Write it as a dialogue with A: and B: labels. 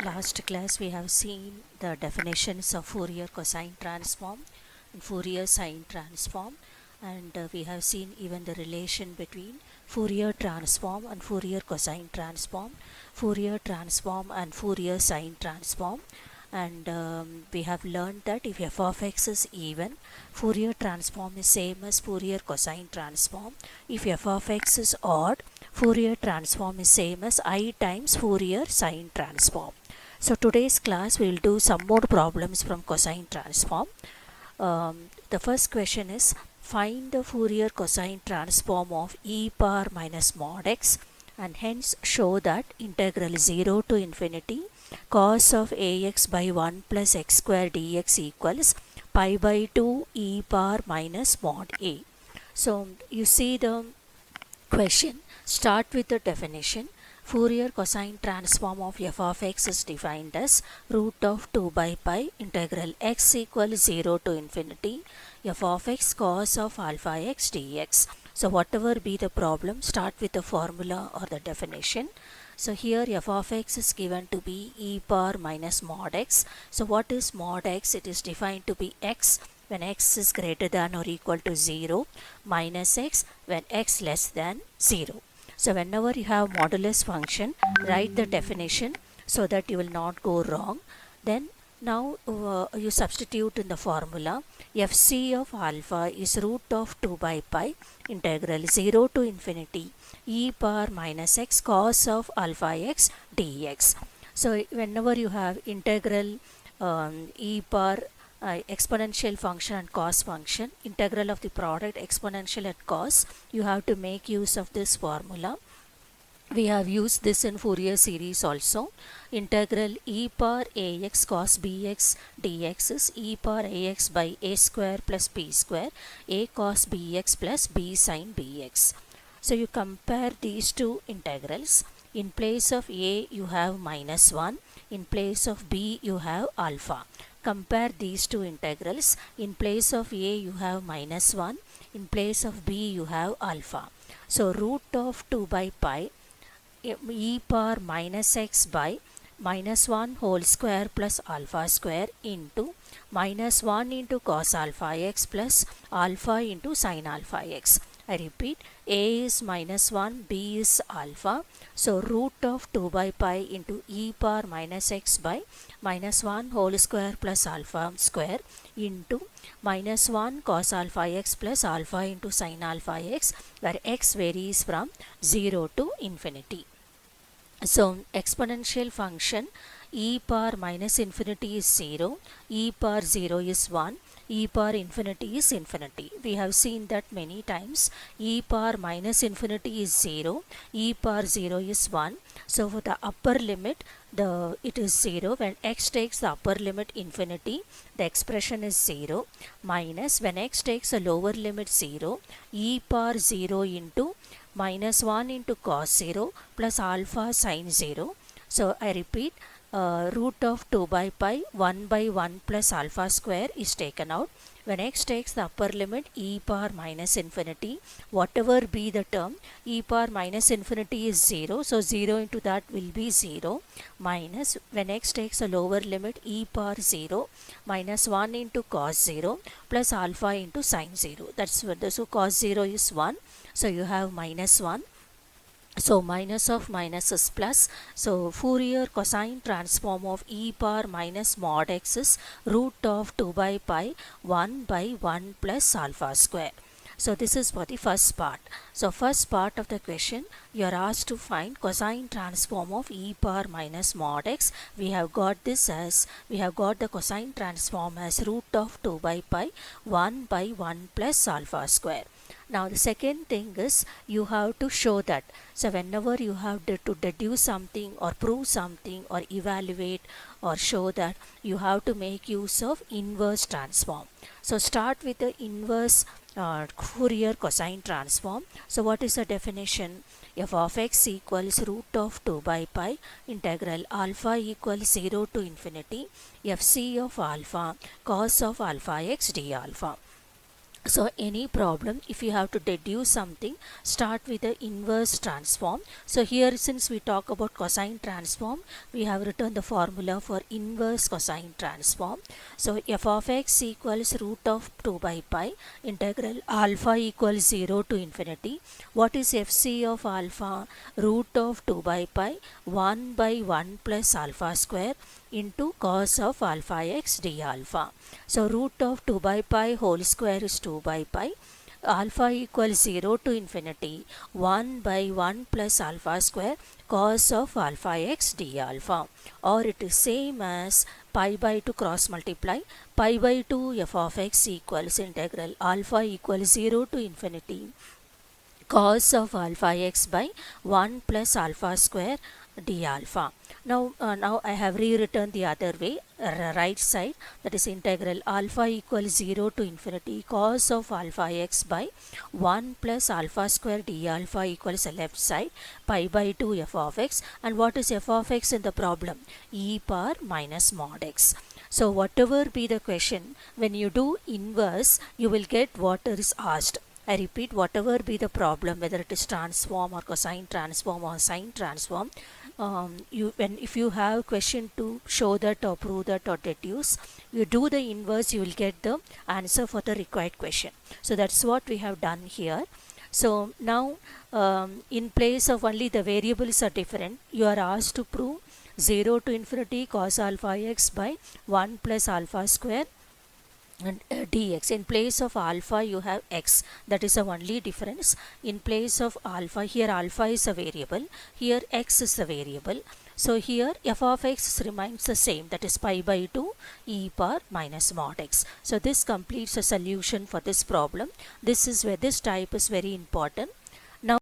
A: Last class we have seen the definitions of Fourier cosine transform and Fourier sine transform, and we have seen even the relation between Fourier transform and Fourier cosine transform, Fourier transform and Fourier sine transform. And we have learned that if f of x is even, Fourier transform is same as Fourier cosine transform. If f of x is odd, Fourier transform is same as I times Fourier sine transform. So today's class we will do some more problems from cosine transform. The first question is, find the Fourier cosine transform of e power minus mod x, and hence show that integral 0 to infinity cos of ax by 1 plus x square dx equals pi by 2 e power minus mod a. So you see the question. Start with the definition. Fourier cosine transform of f of x is defined as root of 2 by pi integral x equals 0 to infinity f of x cos of alpha x dx. So whatever be the problem, start with the formula or the definition. So here f of x is given to be e power minus mod x. So what is mod x? It is defined to be x when x is greater than or equal to 0, minus x when x less than 0. So whenever you have modulus function, write the definition so that you will not go wrong. Then now you substitute in the formula. Fc of alpha is root of 2 by pi integral 0 to infinity e power minus x cos of alpha x dx. So whenever you have integral e power exponential function and cos function, integral of the product exponential at cos, you have to make use of this formula. We have used this in Fourier series also. Integral e power ax cos bx dx is e power ax by a square plus b square, a cos bx plus b sin bx. So you compare these two integrals. In place of a you have minus 1, in place of b you have alpha. Compare these two integrals. In place of a you have minus 1, in place of b you have alpha. So root of 2 by pi e power minus x by minus 1 whole square plus alpha square into minus 1 into cos alpha x plus alpha into sin alpha x. I repeat, a is minus 1, b is alpha. So root of 2 by pi into e power minus x by minus 1 whole square plus alpha square into minus 1 cos alpha x plus alpha into sin alpha x, where x varies from 0 to infinity. So exponential function e power minus infinity is 0, e power 0 is 1, e power infinity is infinity. We have seen that many times. E power minus infinity is 0, e power 0 is 1. So for the upper limit, it is 0. When x takes the upper limit infinity, the expression is 0, minus when x takes a lower limit 0, e power 0 into minus 1 into cos 0 plus alpha sin 0. So I repeat, root of 2 by pi 1 by 1 plus alpha square is taken out. When x takes the upper limit e power minus infinity, whatever be the term, e power minus infinity is 0, so 0 into that will be 0, minus when x takes a lower limit e power 0 minus 1 into cos 0 plus alpha into sin 0. That's what so cos 0 is 1, so you have minus 1. So minus of minus is plus. So Fourier cosine transform of e power minus mod x is root of 2 by pi 1 by 1 plus alpha square. So this is for the first part. So first part of the question, you are asked to find cosine transform of e power minus mod x. We have got the cosine transform as root of 2 by pi 1 by 1 plus alpha square. Now the second thing is, you have to show that. So whenever you have to deduce something or prove something or evaluate or show that, you have to make use of inverse transform. So start with the inverse Fourier cosine transform. So what is the definition? F of x equals root of 2 by pi integral alpha equals 0 to infinity fc of alpha cos of alpha x d alpha. So any problem, if you have to deduce something, start with the inverse transform. So here, since we talk about cosine transform, we have written the formula for inverse cosine transform. So f of x equals root of 2 by pi integral alpha equals 0 to infinity. What is fc of alpha? Root of 2 by pi 1 by 1 plus alpha square into cos of alpha x d alpha. So root of 2 by pi whole square is 2 by pi. Alpha equals 0 to infinity 1 by 1 plus alpha square cos of alpha x d alpha, or it is same as pi by 2 cross multiply pi by 2 f of x equals integral alpha equals 0 to infinity cos of alpha x by 1 plus alpha square d alpha. Now I have rewritten the other way, right side, that is integral alpha equals 0 to infinity cos of alpha x by 1 plus alpha square d alpha equals the left side pi by 2 f of x. And what is f of x in the problem? E power minus mod x. So whatever be the question, when you do inverse, you will get what is asked. I repeat, whatever be the problem, whether it is transform or cosine transform or sine transform, if you have question to show that or prove that or deduce, you do the inverse, you will get the answer for the required question. So that's what we have done here. So now in place of only the variables are different, you are asked to prove 0 to infinity cos alpha x by 1 plus alpha square and dx. In place of alpha you have x, that is the only difference. In place of alpha, here alpha is a variable, here x is a variable. So here f of x remains the same, that is pi by 2 e power minus mod x. So this completes a solution for this problem. This is where this type is very important.